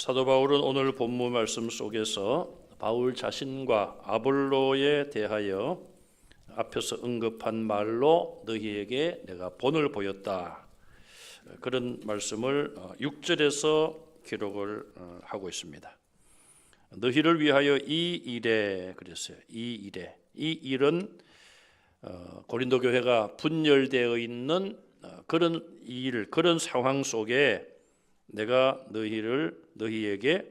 사도 바울은 오늘 본문 말씀 속에서 바울 자신과 아볼로에 대하여 앞에서 언급한 말로 너희에게 내가 본을 보였다, 그런 말씀을 6절에서 기록을 하고 있습니다. 너희를 위하여 이 일에 그랬어요. 이 일은 고린도 교회가 분열되어 있는 그런 상황 속에 내가 너희에게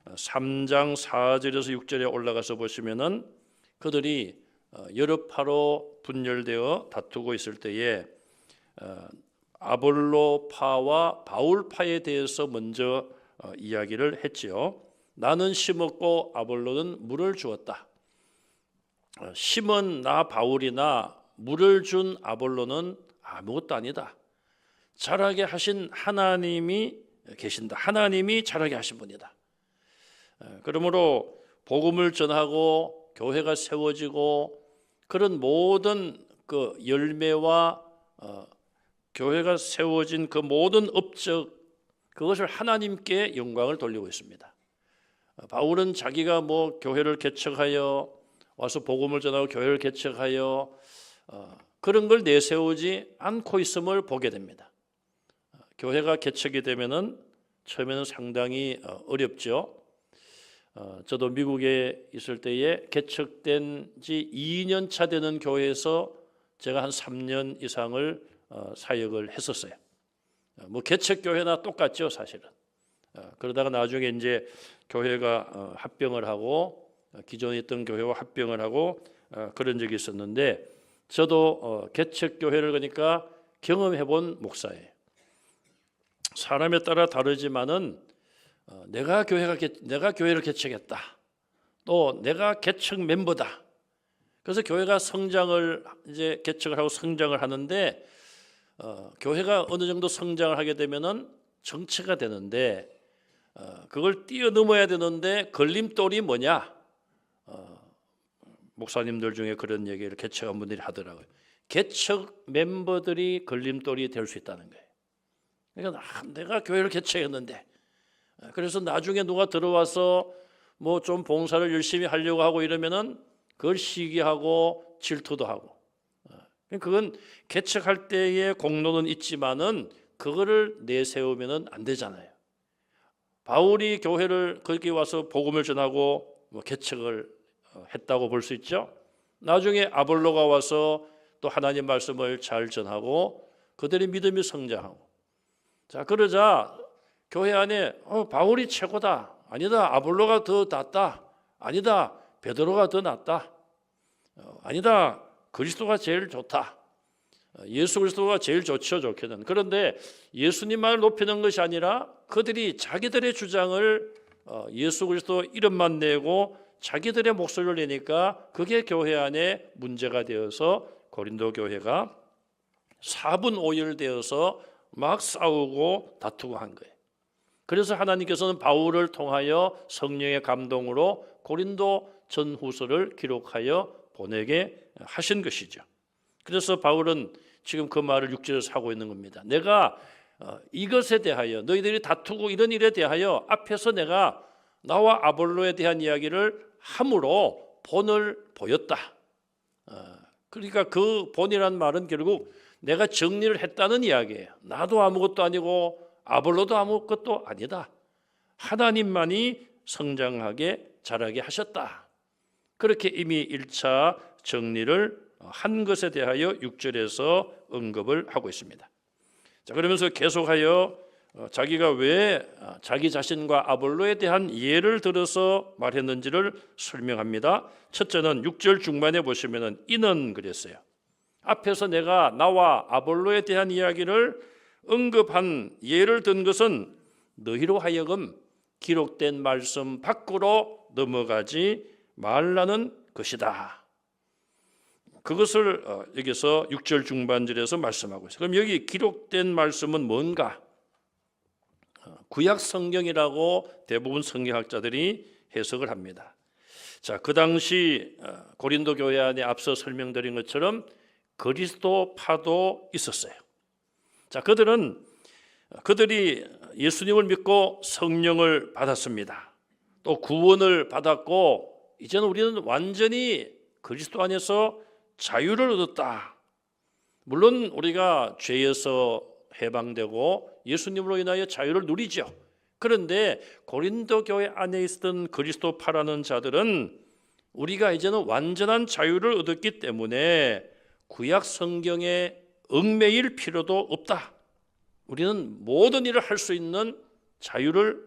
3장 4절에서 6절에 올라가서 보시면은 그들이 여러 파로 분열되어 다투고 있을 때에 아볼로파와 바울파에 대해서 먼저 이야기를 했지요. 나는 심었고 아볼로는 물을 주었다. 심은 나 바울이나 물을 준 아볼로는 아무것도 아니다. 자라게 하신 하나님이 계신다. 하나님이 자라게 하신 분이다. 그러므로 복음을 전하고 교회가 세워지고 그런 모든 그 열매와 교회가 세워진 그 모든 업적, 그것을 하나님께 영광을 돌리고 있습니다. 바울은 자기가 교회를 개척하여 와서 복음을 전하고 교회를 개척하여 그런 걸 내세우지 않고 있음을 보게 됩니다. 교회가 개척이 되면은 처음에는 상당히 어렵죠. 저도 미국에 있을 때에 개척된 지 2년 차 되는 교회에서 제가 한 3년 이상을 사역을 했었어요. 개척 교회나 똑같죠, 사실은. 그러다가 나중에 이제 교회가 합병을 하고 기존에 있던 교회와 합병을 하고 그런 적이 있었는데, 저도 개척 교회를 그러니까 경험해 본 목사예요. 사람에 따라 다르지만은 내가 교회를 개척했다, 또 내가 개척 멤버다. 그래서 교회가 성장을 이제 개척을 하고 성장을 하는데 교회가 어느 정도 성장을 하게 되면은 정체가 되는데 그걸 뛰어넘어야 되는데 걸림돌이 뭐냐? 목사님들 중에 그런 얘기를 개척한 분들이 하더라고요. 개척 멤버들이 걸림돌이 될 수 있다는 거예요. 그러니까 내가 교회를 개척했는데, 그래서 나중에 누가 들어와서 좀 봉사를 열심히 하려고 하고 이러면은 그걸 시기하고 질투도 하고. 그건 개척할 때의 공로는 있지만은 그거를 내세우면은 안 되잖아요. 바울이 교회를 거기 와서 복음을 전하고 개척을 했다고 볼 수 있죠. 나중에 아볼로가 와서 또 하나님 말씀을 잘 전하고 그들의 믿음이 성장하고. 자, 그러자 교회 안에 바울이 최고다, 아니다, 아볼로가 더 낫다, 아니다, 베드로가 더 낫다, 아니다, 그리스도가 제일 좋다, 예수 그리스도가 제일 좋죠, 좋게는. 그런데 예수님만을 높이는 것이 아니라 그들이 자기들의 주장을 예수 그리스도 이름만 내고 자기들의 목소리를 내니까 그게 교회 안에 문제가 되어서 고린도 교회가 4분 5열 되어서 막 싸우고 다투고 한 거예요. 그래서 하나님께서는 바울을 통하여 성령의 감동으로 고린도 전후서를 기록하여 보내게 하신 것이죠. 그래서 바울은 지금 그 말을 6절에서 하고 있는 겁니다. 내가 이것에 대하여, 너희들이 다투고 이런 일에 대하여 앞에서 내가 나와 아볼로에 대한 이야기를 함으로 본을 보였다. 그러니까 그 본이란 말은 결국 내가 정리를 했다는 이야기예요. 나도 아무것도 아니고 아볼로도 아무것도 아니다. 하나님만이 성장하게 자라게 하셨다. 그렇게 이미 1차 정리를 한 것에 대하여 6절에서 언급을 하고 있습니다. 자, 그러면서 계속하여 자기가 왜 자기 자신과 아볼로에 대한 예를 들어서 말했는지를 설명합니다. 첫째는 6절 중반에 보시면은 이는 그랬어요. 앞에서 내가 나와 아볼로에 대한 이야기를 언급한 예를 든 것은 너희로 하여금 기록된 말씀 밖으로 넘어가지 말라는 것이다. 그것을 여기서 6절 중반절에서 말씀하고 있어요. 그럼 여기 기록된 말씀은 뭔가? 구약 성경이라고 대부분 성경학자들이 해석을 합니다. 자, 그 당시 고린도 교회 안에 앞서 설명드린 것처럼 그리스도파도 있었어요. 자, 그들이 예수님을 믿고 성령을 받았습니다. 또 구원을 받았고 이제는 우리는 완전히 그리스도 안에서 자유를 얻었다. 물론 우리가 죄에서 해방되고 예수님으로 인하여 자유를 누리죠. 그런데 고린도 교회 안에 있었던 그리스도파라는 자들은 우리가 이제는 완전한 자유를 얻었기 때문에 구약 성경에 얽매일 필요도 없다. 우리는 모든 일을 할 수 있는 자유를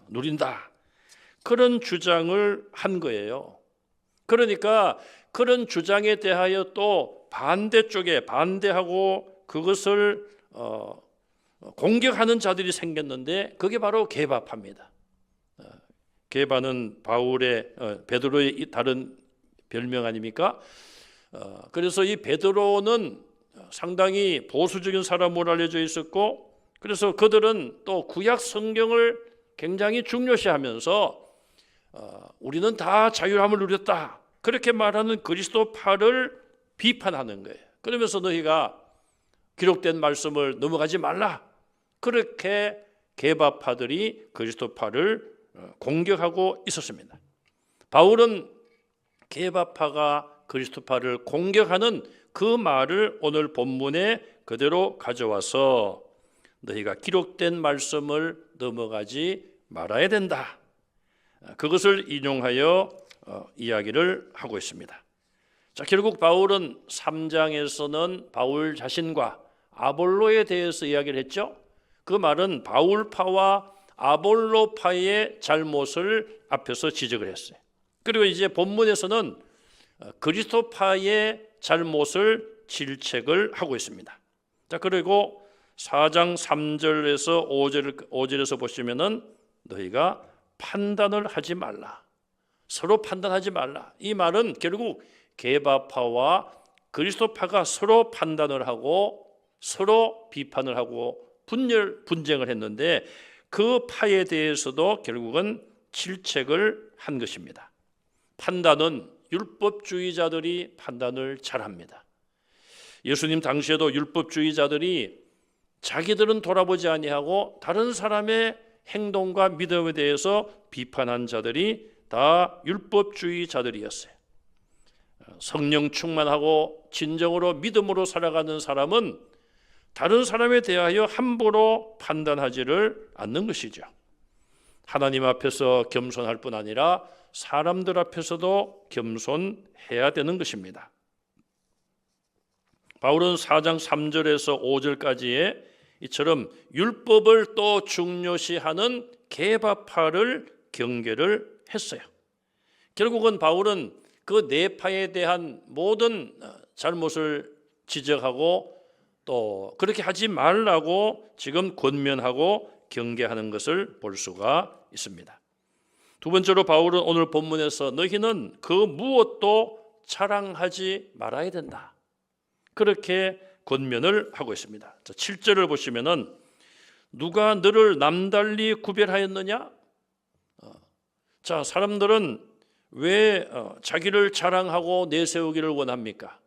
누린다. 그런 주장을 한 거예요. 그러니까 그런 주장에 대하여 또 반대쪽에 반대하고 그것을 공격하는 자들이 생겼는데 그게 바로 게바파입니다. 게바는 바울의 베드로의 다른 별명 아닙니까? 그래서 이 베드로는 상당히 보수적인 사람으로 알려져 있었고 그래서 그들은 또 구약 성경을 굉장히 중요시하면서 우리는 다 자유함을 누렸다. 그렇게 말하는 그리스도파를 비판하는 거예요. 그러면서 너희가 기록된 말씀을 넘어가지 말라. 그렇게 게바파들이 그리스도파를 공격하고 있었습니다. 바울은 게바파가 그리스도파를 공격하는 그 말을 오늘 본문에 그대로 가져와서 너희가 기록된 말씀을 넘어가지 말아야 된다. 그것을 인용하여 이야기를 하고 있습니다. 자, 결국 바울은 3장에서는 바울 자신과 아볼로에 대해서 이야기를 했죠. 그 말은 바울파와 아볼로파의 잘못을 앞에서 지적을 했어요. 그리고 이제 본문에서는 그리스도파의 잘못을 질책을 하고 있습니다. 자, 그리고 4장 3절에서 5절에서 보시면은 너희가 판단을 하지 말라. 서로 판단하지 말라. 이 말은 결국 게바파와 그리스도파가 서로 판단을 하고 서로 비판을 하고 분쟁을 했는데 그 파에 대해서도 결국은 질책을 한 것입니다. 판단은 율법주의자들이 판단을 잘합니다. 예수님 당시에도 율법주의자들이 자기들은 돌아보지 아니하고 다른 사람의 행동과 믿음에 대해서 비판한 자들이 다 율법주의자들이었어요. 성령 충만하고 진정으로 믿음으로 살아가는 사람은 다른 사람에 대하여 함부로 판단하지를 않는 것이죠. 하나님 앞에서 겸손할 뿐 아니라 사람들 앞에서도 겸손해야 되는 것입니다. 바울은 4장 3절에서 5절까지의 이처럼 율법을 또 중요시하는 게바파를 경계를 했어요. 결국은 바울은 그 네 파에 대한 모든 잘못을 지적하고 또 그렇게 하지 말라고 지금 권면하고 경계하는 것을 볼 수가 있습니다. 두 번째로 바울은 오늘 본문에서 너희는 그 무엇도 자랑하지 말아야 된다. 그렇게 권면을 하고 있습니다. 7절을 보시면은 누가 너를 남달리 구별하였느냐? 자, 사람들은 왜 자기를 자랑하고 내세우기를 원합니까?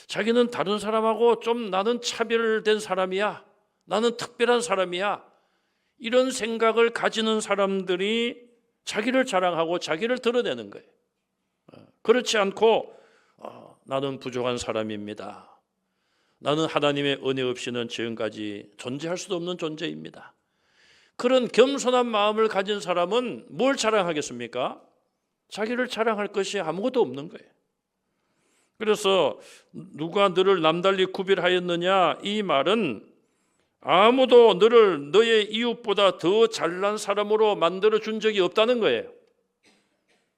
자기는 다른 사람하고 좀 나는 차별된 사람이야. 나는 특별한 사람이야. 이런 생각을 가지는 사람들이 자기를 자랑하고 자기를 드러내는 거예요. 그렇지 않고 나는 부족한 사람입니다. 나는 하나님의 은혜 없이는 지금까지 존재할 수도 없는 존재입니다. 그런 겸손한 마음을 가진 사람은 뭘 자랑하겠습니까? 자기를 자랑할 것이 아무것도 없는 거예요. 그래서 누가 너를 남달리 구별하였느냐? 이 말은 아무도 너를 너의 이웃보다 더 잘난 사람으로 만들어준 적이 없다는 거예요.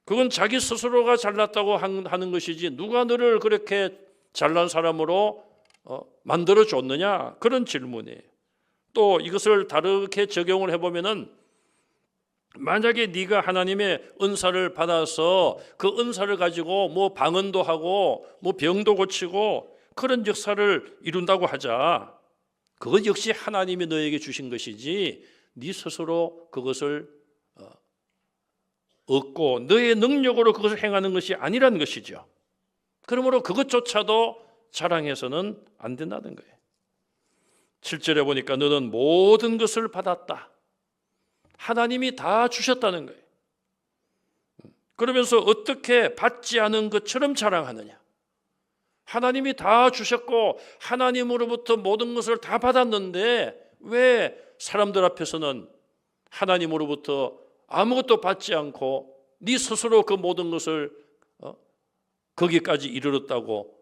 그건 자기 스스로가 잘났다고 하는 것이지 누가 너를 그렇게 잘난 사람으로 만들어줬느냐? 그런 질문이에요. 또 이것을 다르게 적용을 해보면은 만약에 네가 하나님의 은사를 받아서 그 은사를 가지고 뭐 방언도 하고 뭐 병도 고치고 그런 역사를 이룬다고 하자. 그것 역시 하나님이 너에게 주신 것이지 네 스스로 그것을 얻고 너의 능력으로 그것을 행하는 것이 아니라는 것이죠. 그러므로 그것조차도 자랑해서는 안 된다는 거예요. 7절에 보니까 너는 모든 것을 받았다. 하나님이 다 주셨다는 거예요. 그러면서 어떻게 받지 않은 것처럼 자랑하느냐? 하나님이 다 주셨고 하나님으로부터 모든 것을 다 받았는데 왜 사람들 앞에서는 하나님으로부터 아무것도 받지 않고 네 스스로 그 모든 것을 거기까지 이르렀다고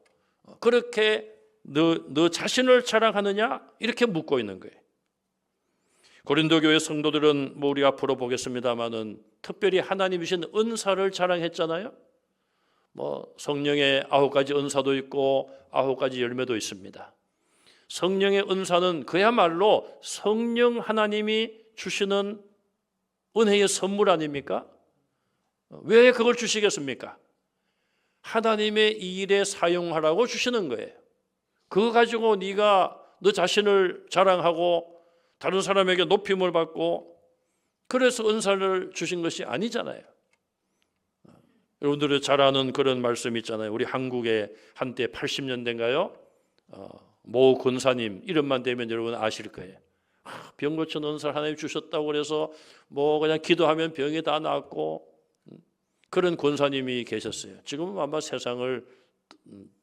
그렇게 너 자신을 자랑하느냐? 이렇게 묻고 있는 거예요. 고린도 교회 성도들은 우리 앞으로 보겠습니다마는 특별히 하나님이신 은사를 자랑했잖아요. 성령의 9가지 은사도 있고 9가지 열매도 있습니다. 성령의 은사는 그야말로 성령 하나님이 주시는 은혜의 선물 아닙니까? 왜 그걸 주시겠습니까? 하나님의 이 일에 사용하라고 주시는 거예요. 그거 가지고 네가 너 자신을 자랑하고 다른 사람에게 높임을 받고 그래서 은사를 주신 것이 아니잖아요. 여러분들이 잘 아는 그런 말씀 있잖아요. 우리 한국에 한때 80년대인가요? 모 권사님 이름만 대면 여러분 아실 거예요. 병 고친 은사를 하나님 주셨다고 그래서 그냥 기도하면 병이 다 낫고 그런 권사님이 계셨어요. 지금은 아마 세상을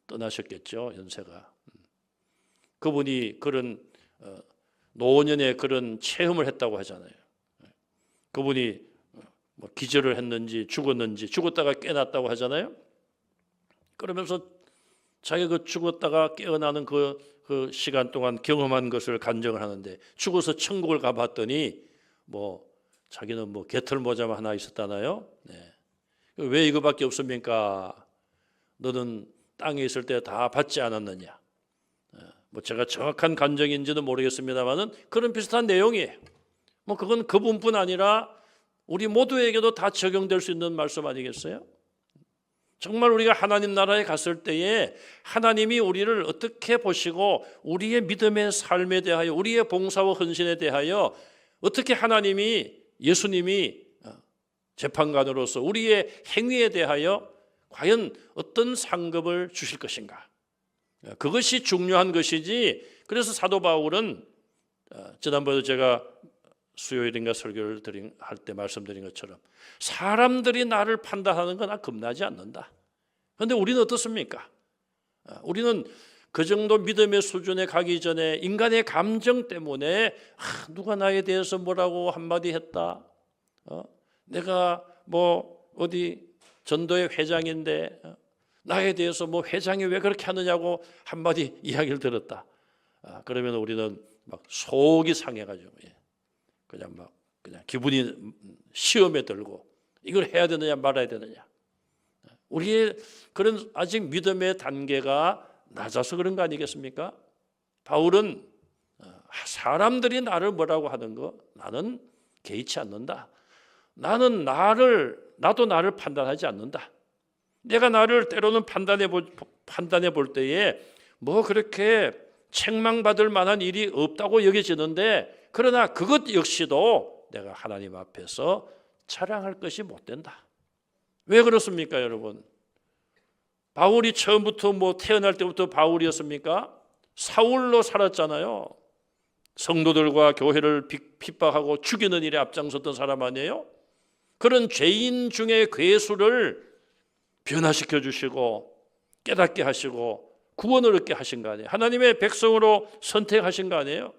떠나셨겠죠. 연세가. 그분이 그런 노년에 그런 체험을 했다고 하잖아요. 그분이 기절을 했는지 죽었는지 죽었다가 깨어났다고 하잖아요. 그러면서 자기가 그 죽었다가 깨어나는 그 시간 동안 경험한 것을 간증을 하는데 죽어서 천국을 가봤더니 자기는 개털 모자만 하나 있었다나요? 네. 왜 이거밖에 없습니까? 너는 땅에 있을 때 다 받지 않았느냐? 제가 정확한 간증인지는 모르겠습니다만은 그런 비슷한 내용이에요. 그건 그분뿐 아니라 우리 모두에게도 다 적용될 수 있는 말씀 아니겠어요? 정말 우리가 하나님 나라에 갔을 때에 하나님이 우리를 어떻게 보시고 우리의 믿음의 삶에 대하여 우리의 봉사와 헌신에 대하여 어떻게 하나님이 예수님이 재판관으로서 우리의 행위에 대하여 과연 어떤 상급을 주실 것인가? 그것이 중요한 것이지. 그래서 사도 바울은 지난번에 제가 수요일인가 설교를 할 때 말씀드린 것처럼 사람들이 나를 판단하는 건 나 겁나지 않는다. 그런데 우리는 어떻습니까? 우리는 그 정도 믿음의 수준에 가기 전에 인간의 감정 때문에 누가 나에 대해서 뭐라고 한마디 했다. 내가 어디 전도회 회장인데 나에 대해서 회장이 왜 그렇게 하느냐고 한마디 이야기를 들었다. 그러면 우리는 막 속이 상해가지고 그냥 기분이 시험에 들고 이걸 해야 되느냐 말아야 되느냐. 우리의 그런 아직 믿음의 단계가 낮아서 그런 거 아니겠습니까? 바울은 사람들이 나를 뭐라고 하는 거 나는 개의치 않는다. 나도 나를 판단하지 않는다. 내가 나를 때로는 판단해 볼 때에 그렇게 책망받을 만한 일이 없다고 여겨지는데 그러나 그것 역시도 내가 하나님 앞에서 자랑할 것이 못 된다. 왜 그렇습니까, 여러분? 바울이 처음부터 태어날 때부터 바울이었습니까? 사울로 살았잖아요. 성도들과 교회를 핍박하고 죽이는 일에 앞장섰던 사람 아니에요? 그런 죄인 중에 괴수를 변화시켜 주시고 깨닫게 하시고 구원을 얻게 하신 거 아니에요? 하나님의 백성으로 선택하신 거 아니에요?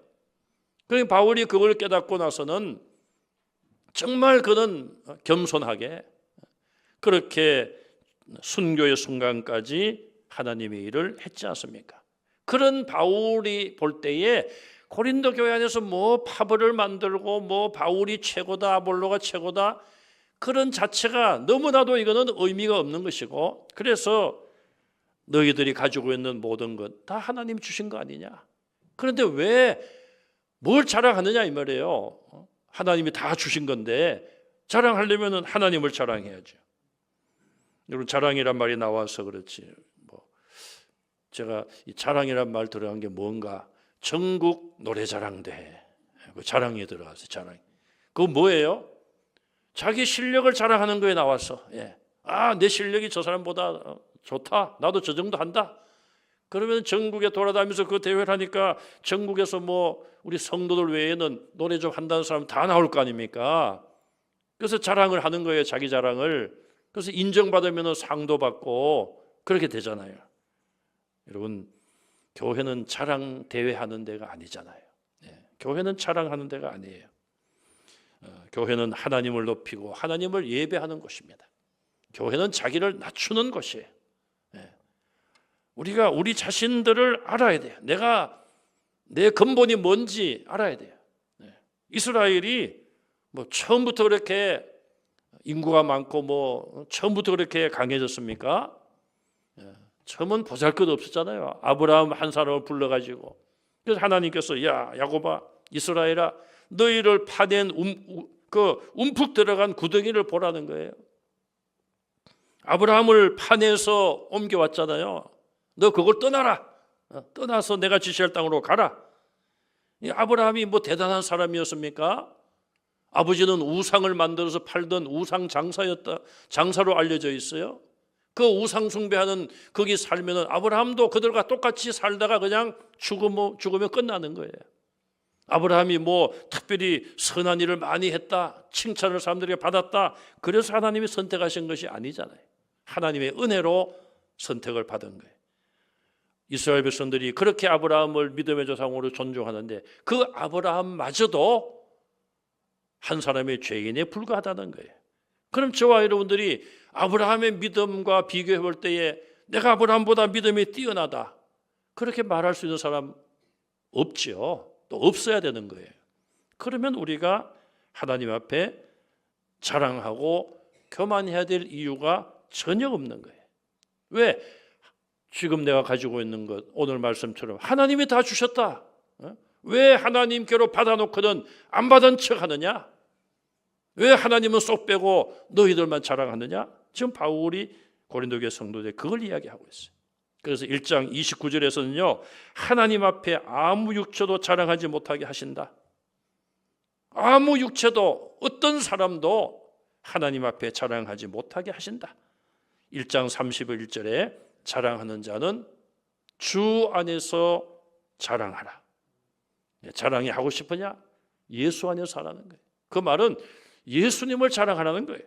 그러니까 바울이 그걸 깨닫고 나서는 정말 그는 겸손하게 그렇게 순교의 순간까지 하나님의 일을 했지 않습니까? 그런 바울이 볼 때에 고린도 교회 안에서 파벌을 만들고 바울이 최고다 아볼로가 최고다 그런 자체가 너무나도 이거는 의미가 없는 것이고 그래서 너희들이 가지고 있는 모든 것 다 하나님 주신 거 아니냐. 그런데 왜 뭘 자랑하느냐 이 말이에요. 하나님이 다 주신 건데 자랑하려면 하나님을 자랑해야죠. 여러분 자랑이란 말이 나와서 그렇지 제가 이 자랑이란 말 들어간 게 뭔가 전국 노래자랑대 그 자랑이 들어가서 자랑 그거 뭐예요? 자기 실력을 자랑하는 거에 나와서 내 실력이 저 사람보다 좋다 나도 저 정도 한다 그러면 전국에 돌아다니면서 그 대회를 하니까 전국에서 뭐 우리 성도들 외에는 노래 좀 한다는 사람 다 나올 거 아닙니까? 그래서 자랑을 하는 거예요, 자기 자랑을. 그래서 인정받으면 상도 받고 그렇게 되잖아요. 여러분, 교회는 자랑 대회 하는 데가 아니잖아요. 교회는 자랑하는 데가 아니에요. 교회는 하나님을 높이고 하나님을 예배하는 곳입니다. 교회는 자기를 낮추는 곳이에요. 우리가 우리 자신들을 알아야 돼요. 내 근본이 뭔지 알아야 돼요. 이스라엘이 뭐 처음부터 그렇게 인구가 많고 뭐 처음부터 그렇게 강해졌습니까? 처음은 보잘것없었잖아요. 아브라함 한 사람을 불러가지고. 그래서 하나님께서 야 야곱아 이스라엘아 너희를 파낸 움푹 들어간 구덩이를 보라는 거예요. 아브라함을 파내서 옮겨왔잖아요. 너 그걸 떠나라. 떠나서 내가 지시할 땅으로 가라. 아브라함이 뭐 대단한 사람이었습니까? 아버지는 우상을 만들어서 팔던 우상 장사로 알려져 있어요. 그 우상 숭배하는 거기 살면은 아브라함도 그들과 똑같이 살다가 그냥 죽으면 끝나는 거예요. 아브라함이 뭐 특별히 선한 일을 많이 했다, 칭찬을 사람들에게 받았다, 그래서 하나님이 선택하신 것이 아니잖아요. 하나님의 은혜로 선택을 받은 거예요. 이스라엘 백성들이 그렇게 아브라함을 믿음의 조상으로 존중하는데 그 아브라함마저도 한 사람의 죄인에 불과하다는 거예요. 그럼 저와 여러분들이 아브라함의 믿음과 비교해 볼 때에 내가 아브라함보다 믿음이 뛰어나다 그렇게 말할 수 있는 사람 없지요. 또 없어야 되는 거예요. 그러면 우리가 하나님 앞에 자랑하고 교만해야 될 이유가 전혀 없는 거예요. 왜? 지금 내가 가지고 있는 것 오늘 말씀처럼 하나님이 다 주셨다. 왜 하나님께로 받아놓고는 안 받은 척 하느냐? 왜 하나님은 쏙 빼고 너희들만 자랑하느냐? 지금 바울이 고린도교회 성도들에 그걸 이야기하고 있어요. 그래서 1장 29절에서는요 하나님 앞에 아무 육체도 자랑하지 못하게 하신다. 아무 육체도 어떤 사람도 하나님 앞에 자랑하지 못하게 하신다. 1장 31절에 자랑하는 자는 주 안에서 자랑하라. 자랑이 하고 싶으냐? 예수 안에서 하라는 거예요. 그 말은 예수님을 자랑하라는 거예요.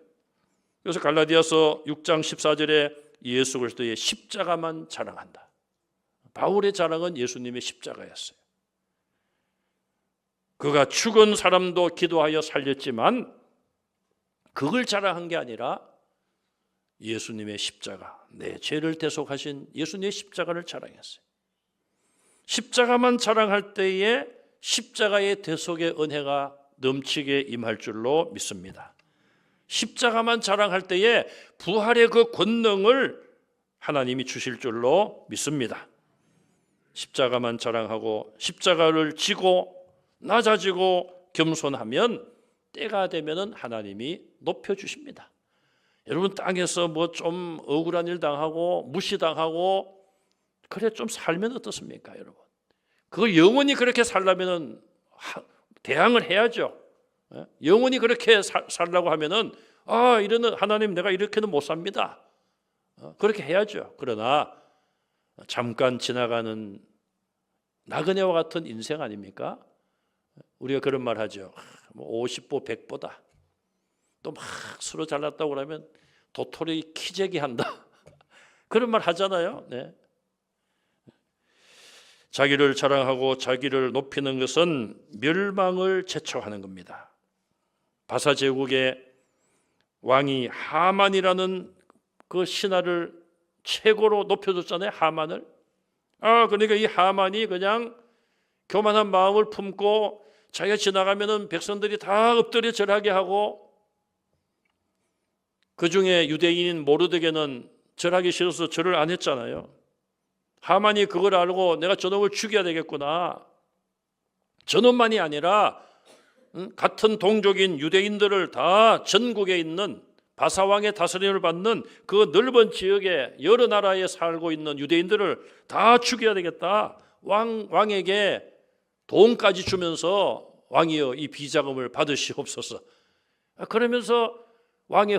그래서 갈라디아서 6장 14절에 예수 그리스도의 십자가만 자랑한다. 바울의 자랑은 예수님의 십자가였어요. 그가 죽은 사람도 기도하여 살렸지만 그걸 자랑한 게 아니라 예수님의 십자가, 내 죄를 대속하신 예수님의 십자가를 자랑했어요. 십자가만 자랑할 때에 십자가의 대속의 은혜가 넘치게 임할 줄로 믿습니다. 십자가만 자랑할 때에 부활의 그 권능을 하나님이 주실 줄로 믿습니다. 십자가만 자랑하고 십자가를 지고 낮아지고 겸손하면 때가 되면은 하나님이 높여주십니다. 여러분 땅에서 뭐 좀 억울한 일 당하고 무시당하고 그래 좀 살면 어떻습니까, 여러분? 그걸 영원히 그렇게 살려면은 대항을 해야죠. 영원히 그렇게 살라고 하면은 이러는 하나님 내가 이렇게는 못 삽니다. 그렇게 해야죠. 그러나 잠깐 지나가는 나그네와 같은 인생 아닙니까? 우리가 그런 말 하죠. 50보 100보다. 또 막 서로 잘났다고 그러면 도토리 키재기 한다. 그런 말 하잖아요. 네. 자기를 자랑하고 자기를 높이는 것은 멸망을 제초하는 겁니다. 바사 제국의 왕이 하만이라는 그 신하를 최고로 높여줬잖아요. 하만을. 그러니까 이 하만이 그냥 교만한 마음을 품고 자기가 지나가면은 백성들이 다 엎드려 절하게 하고 그 중에 유대인인 모르드게는 절하기 싫어서 절을 안 했잖아요. 하만이 그걸 알고 내가 저놈을 죽여야 되겠구나. 저놈만이 아니라 같은 동족인 유대인들을 다 전국에 있는 바사왕의 다스림을 받는 그 넓은 지역에 여러 나라에 살고 있는 유대인들을 다 죽여야 되겠다. 왕에게 돈까지 주면서 왕이여 이 비자금을 받으시옵소서. 그러면서 왕의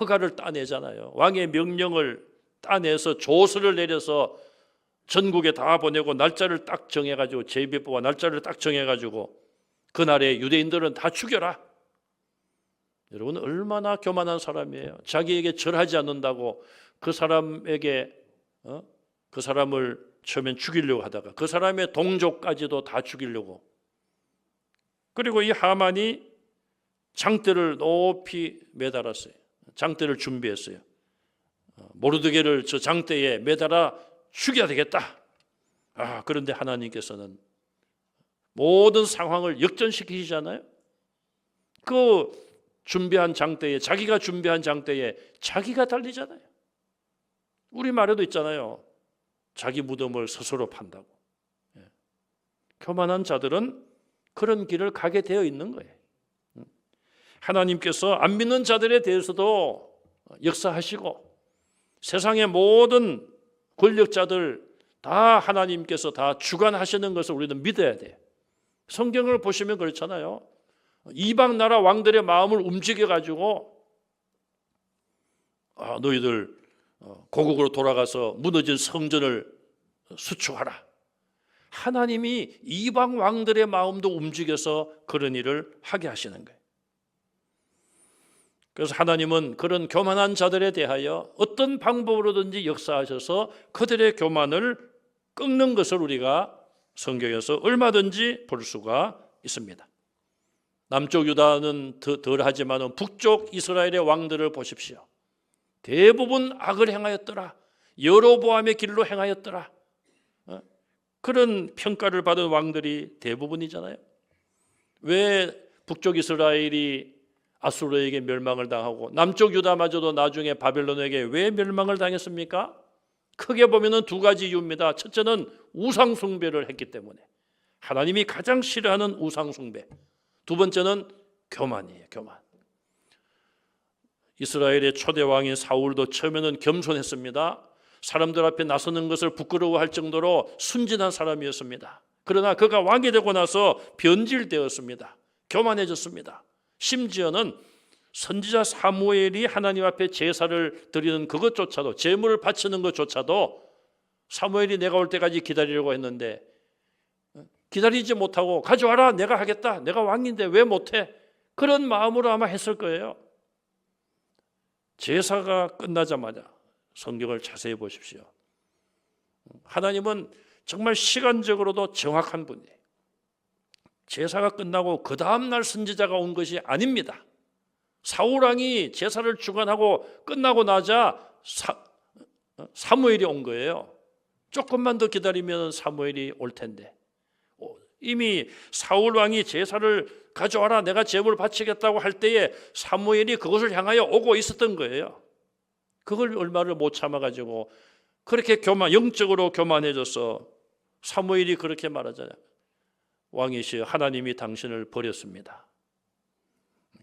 허가를 따내잖아요. 왕의 명령을 따내서 조서를 내려서 전국에 다 보내고 날짜를 딱 정해가지고 제비법과 날짜를 딱 정해가지고 그날에 유대인들은 다 죽여라. 여러분 얼마나 교만한 사람이에요. 자기에게 절하지 않는다고 그 사람에게 그 사람을 처음엔 죽이려고 하다가 그 사람의 동족까지도 다 죽이려고. 그리고 이 하만이 장대를 높이 매달았어요. 장대를 준비했어요. 모르드게를 저 장대에 매달아 죽여야 되겠다. 그런데 하나님께서는 모든 상황을 역전시키시잖아요. 그 준비한 장대에 자기가 준비한 장대에 자기가 달리잖아요. 우리 말에도 있잖아요. 자기 무덤을 스스로 판다고. 교만한 자들은 그런 길을 가게 되어 있는 거예요. 하나님께서 안 믿는 자들에 대해서도 역사하시고 세상의 모든 권력자들 다 하나님께서 다 주관하시는 것을 우리는 믿어야 돼요. 성경을 보시면 그렇잖아요. 이방 나라 왕들의 마음을 움직여가지고 너희들 고국으로 돌아가서 무너진 성전을 수축하라. 하나님이 이방 왕들의 마음도 움직여서 그런 일을 하게 하시는 거예요. 그래서 하나님은 그런 교만한 자들에 대하여 어떤 방법으로든지 역사하셔서 그들의 교만을 꺾는 것을 우리가 성경에서 얼마든지 볼 수가 있습니다. 남쪽 유다는 덜하지만 북쪽 이스라엘의 왕들을 보십시오. 대부분 악을 행하였더라. 여로보암의 길로 행하였더라. 그런 평가를 받은 왕들이 대부분이잖아요. 왜 북쪽 이스라엘이 아수르에게 멸망을 당하고 남쪽 유다마저도 나중에 바벨론에게 왜 멸망을 당했습니까? 크게 보면은 두 가지 이유입니다. 첫째는 우상 숭배를 했기 때문에. 하나님이 가장 싫어하는 우상 숭배. 두 번째는 교만이에요. 교만. 이스라엘의 초대 왕인 사울도 처음에는 겸손했습니다. 사람들 앞에 나서는 것을 부끄러워할 정도로 순진한 사람이었습니다. 그러나 그가 왕이 되고 나서 변질되었습니다. 교만해졌습니다. 심지어는 선지자 사무엘이 하나님 앞에 제사를 드리는 그것조차도, 제물을 바치는 것조차도 사무엘이 내가 올 때까지 기다리려고 했는데 기다리지 못하고 가져와라, 내가 하겠다, 내가 왕인데 왜 못해? 그런 마음으로 아마 했을 거예요. 제사가 끝나자마자 성경을 자세히 보십시오. 하나님은 정말 시간적으로도 정확한 분이에요. 제사가 끝나고 그 다음날 선지자가 온 것이 아닙니다. 사울왕이 제사를 주관하고 끝나고 나자 사무엘이 온 거예요. 조금만 더 기다리면 사무엘이 올 텐데 이미 사울왕이 제사를 가져와라, 내가 제물을 바치겠다고 할 때에 사무엘이 그것을 향하여 오고 있었던 거예요. 그걸 얼마를 못 참아가지고 그렇게 영적으로 교만해져서 사무엘이 그렇게 말하잖아요. 왕이시여, 하나님이 당신을 버렸습니다.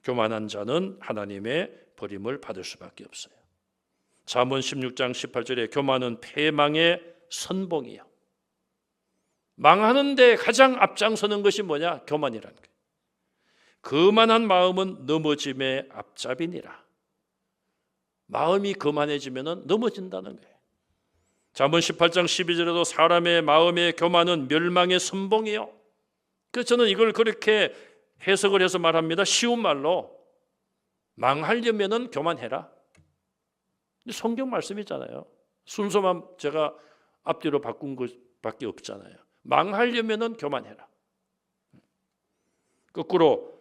교만한 자는 하나님의 버림을 받을 수밖에 없어요. 잠언 16장 18절에 교만은 패망의 선봉이요. 망하는데 가장 앞장서는 것이 뭐냐? 교만이라는 거예요. 거만한 마음은 넘어짐의 앞잡이니라. 마음이 거만해지면 넘어진다는 거예요. 잠언 18장 12절에도 사람의 마음의 교만은 멸망의 선봉이요. 그래서 저는 이걸 그렇게 해석을 해서 말합니다. 쉬운 말로 망하려면 교만해라. 성경 말씀이잖아요. 순서만 제가 앞뒤로 바꾼 것밖에 없잖아요. 망하려면 교만해라. 거꾸로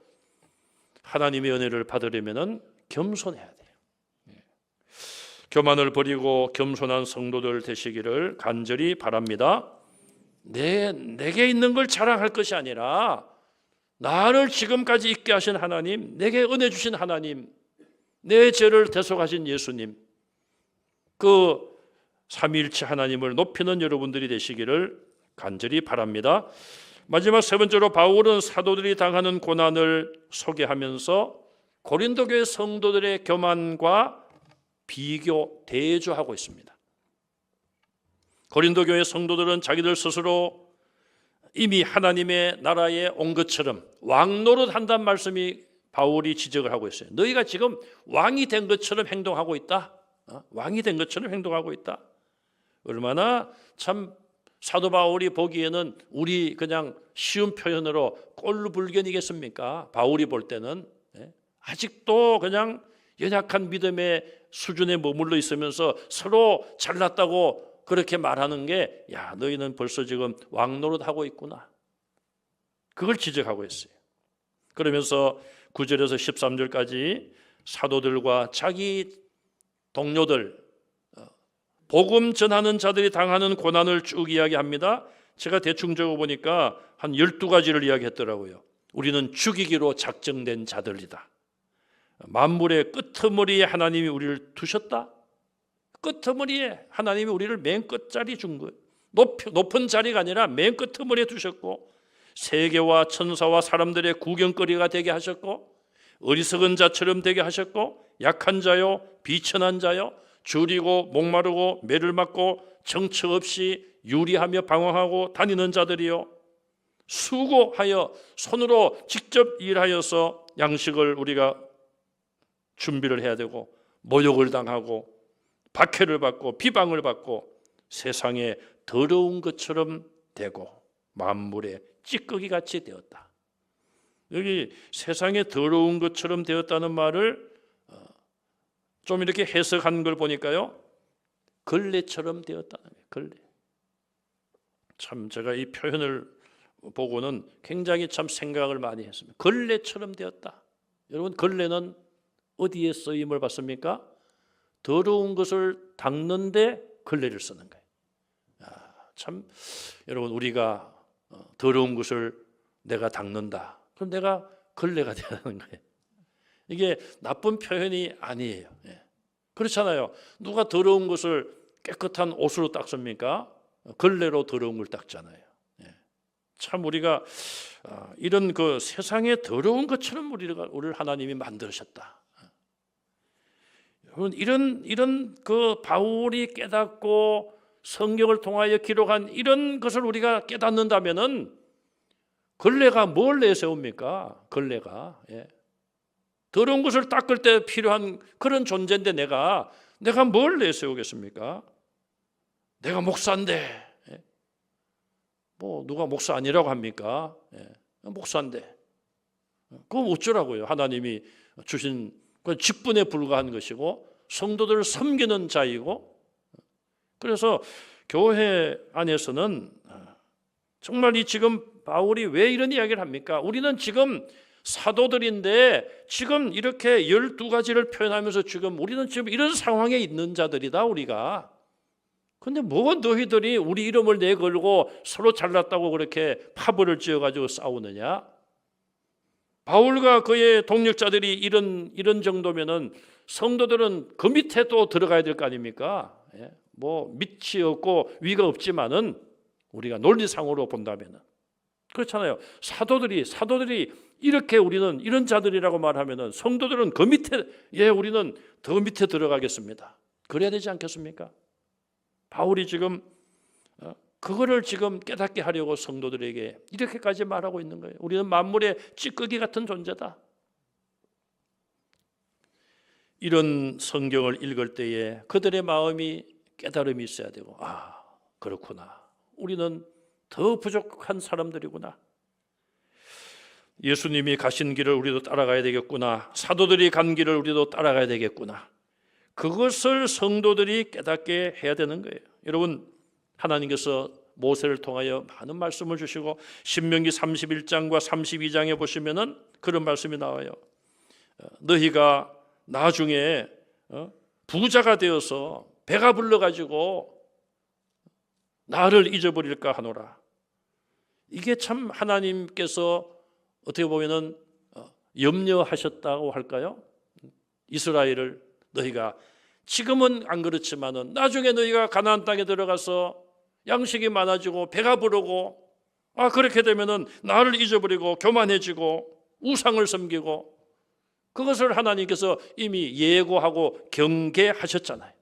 하나님의 은혜를 받으려면 겸손해야 돼요. 교만을 버리고 겸손한 성도들 되시기를 간절히 바랍니다. 내게 있는 걸 자랑할 것이 아니라 나를 지금까지 있게 하신 하나님, 내게 은혜 주신 하나님, 내 죄를 대속하신 예수님, 그 삼위일체 하나님을 높이는 여러분들이 되시기를 간절히 바랍니다. 마지막 세 번째로 바울은 사도들이 당하는 고난을 소개하면서 고린도 교회 성도들의 교만과 비교, 대조하고 있습니다. 고린도 교회 성도들은 자기들 스스로 이미 하나님의 나라에 온 것처럼 왕 노릇한다는 말씀이 바울이 지적을 하고 있어요. 너희가 지금 왕이 된 것처럼 행동하고 있다. 왕이 된 것처럼 행동하고 있다. 얼마나 참 사도 바울이 보기에는 우리 그냥 쉬운 표현으로 꼴불견이겠습니까? 바울이 볼 때는 아직도 그냥 연약한 믿음의 수준에 머물러 있으면서 서로 잘났다고 그렇게 말하는 게, 야, 너희는 벌써 지금 왕 노릇하고 있구나. 그걸 지적하고 있어요. 그러면서 9절에서 13절까지 사도들과 자기 동료들, 복음 전하는 자들이 당하는 고난을 쭉 이야기합니다. 제가 대충 적어보니까 한 12가지를 이야기했더라고요. 우리는 죽이기로 작정된 자들이다. 만물의 끄트머리에 하나님이 우리를 두셨다. 끄트머리에 하나님이 우리를 맨 끝자리 준 거예요. 높은 자리가 아니라 맨 끄트머리에 두셨고, 세계와 천사와 사람들의 구경거리가 되게 하셨고, 어리석은 자처럼 되게 하셨고, 약한 자요, 비천한 자요, 줄이고 목마르고 매를 맞고 정처 없이 유리하며 방황하고 다니는 자들이요, 수고하여 손으로 직접 일하여서 양식을 우리가 준비를 해야 되고, 모욕을 당하고 박해를 받고 비방을 받고 세상에 더러운 것처럼 되고 만물의 찌꺼기 같이 되었다. 여기 세상에 더러운 것처럼 되었다는 말을 좀 이렇게 해석한 걸 보니까요, 걸레처럼 되었다는 거예요. 걸레. 참 제가 이 표현을 보고는 굉장히 참 생각을 많이 했습니다. 걸레처럼 되었다. 여러분, 걸레는 어디에 쓰임을 받습니까? 더러운 것을 닦는데 걸레를 쓰는 거예요. 참 여러분, 우리가 더러운 것을 내가 닦는다. 그럼 내가 걸레가 되는 거예요. 이게 나쁜 표현이 아니에요. 그렇잖아요. 누가 더러운 것을 깨끗한 옷으로 닦습니까? 걸레로 더러운 걸 닦잖아요. 참 우리가 이런 그 세상에 더러운 것처럼 우리를 하나님이 만드셨다. 여러분, 이런 그 바울이 깨닫고 성경을 통하여 기록한 이런 것을 우리가 깨닫는다면은 걸레가 뭘 내세웁니까? 걸레가 더러운 것을 닦을 때 필요한 그런 존재인데 내가 뭘 내세우겠습니까? 내가 목사인데 뭐 누가 목사 아니라고 합니까? 목사인데 그건 어쩌라고요? 하나님이 주신 그 직분에 불과한 것이고 성도들을 섬기는 자이고, 그래서 교회 안에서는 정말 이 지금 바울이 왜 이런 이야기를 합니까? 우리는 지금 사도들인데 지금 이렇게 12가지를 표현하면서 지금 우리는 지금 이런 상황에 있는 자들이다, 우리가. 근데 뭐 너희들이 우리 이름을 내걸고 서로 잘났다고 그렇게 파벌을 지어가지고 싸우느냐? 바울과 그의 동력자들이 이런 정도면은 성도들은 그 밑에 또 들어가야 될 거 아닙니까? 뭐 밑이 없고 위가 없지만은 우리가 논리상으로 본다면은 그렇잖아요. 사도들이 이렇게 우리는 이런 자들이라고 말하면은 성도들은 그 밑에, 우리는 더 밑에 들어가겠습니다. 그래야 되지 않겠습니까? 바울이 지금 그거를 지금 깨닫게 하려고 성도들에게 이렇게까지 말하고 있는 거예요. 우리는 만물의 찌꺼기 같은 존재다. 이런 성경을 읽을 때에 그들의 마음이 깨달음이 있어야 되고, 그렇구나. 우리는 더 부족한 사람들이구나. 예수님이 가신 길을 우리도 따라가야 되겠구나. 사도들이 간 길을 우리도 따라가야 되겠구나. 그것을 성도들이 깨닫게 해야 되는 거예요. 여러분, 하나님께서 모세를 통하여 많은 말씀을 주시고 신명기 31장과 32장에 보시면은 그런 말씀이 나와요. 너희가 나중에 부자가 되어서 배가 불러가지고 나를 잊어버릴까 하노라. 이게 참 하나님께서 어떻게 보면은 염려하셨다고 할까요? 이스라엘을 너희가 지금은 안 그렇지만은 나중에 너희가 가나안 땅에 들어가서 양식이 많아지고 배가 부르고 그렇게 되면은 나를 잊어버리고 교만해지고 우상을 섬기고, 그것을 하나님께서 이미 예고하고 경계하셨잖아요.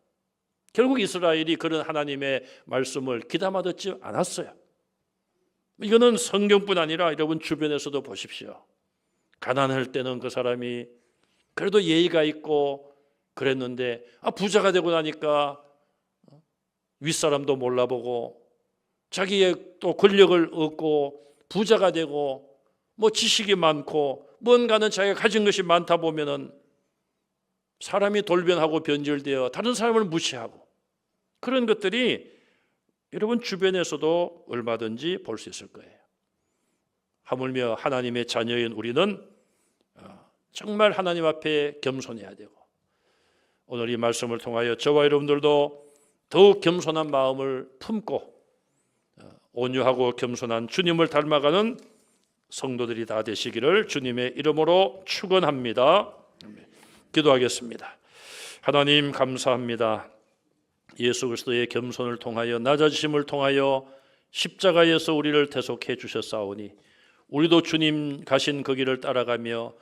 결국 이스라엘이 그런 하나님의 말씀을 귀담아 듣지 않았어요. 이거는 성경뿐 아니라 여러분 주변에서도 보십시오. 가난할 때는 그 사람이 그래도 예의가 있고 그랬는데 부자가 되고 나니까 윗사람도 몰라보고 자기의 또 권력을 얻고 부자가 되고 뭐 지식이 많고 뭔가는 자기가 가진 것이 많다 보면은 사람이 돌변하고 변질되어 다른 사람을 무시하고 그런 것들이 여러분 주변에서도 얼마든지 볼 수 있을 거예요. 하물며 하나님의 자녀인 우리는 정말 하나님 앞에 겸손해야 되고 오늘 이 말씀을 통하여 저와 여러분들도 더욱 겸손한 마음을 품고 온유하고 겸손한 주님을 닮아가는 성도들이 다 되시기를 주님의 이름으로 축원합니다. 기도하겠습니다. 하나님 감사합니다. 예수 그리스도의 겸손을 통하여 낮아지심을 통하여 십자가에서 우리를 대속해 주셨사오니 우리도 주님 가신 그 길을 따라가며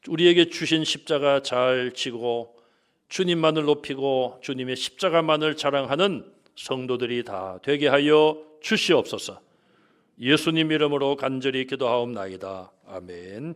우리에게 주신 십자가 잘 지고 주님만을 높이고 주님의 십자가만을 자랑하는 성도들이 다 되게 하여 주시옵소서. 예수님 이름으로 간절히 기도하옵나이다. 아멘.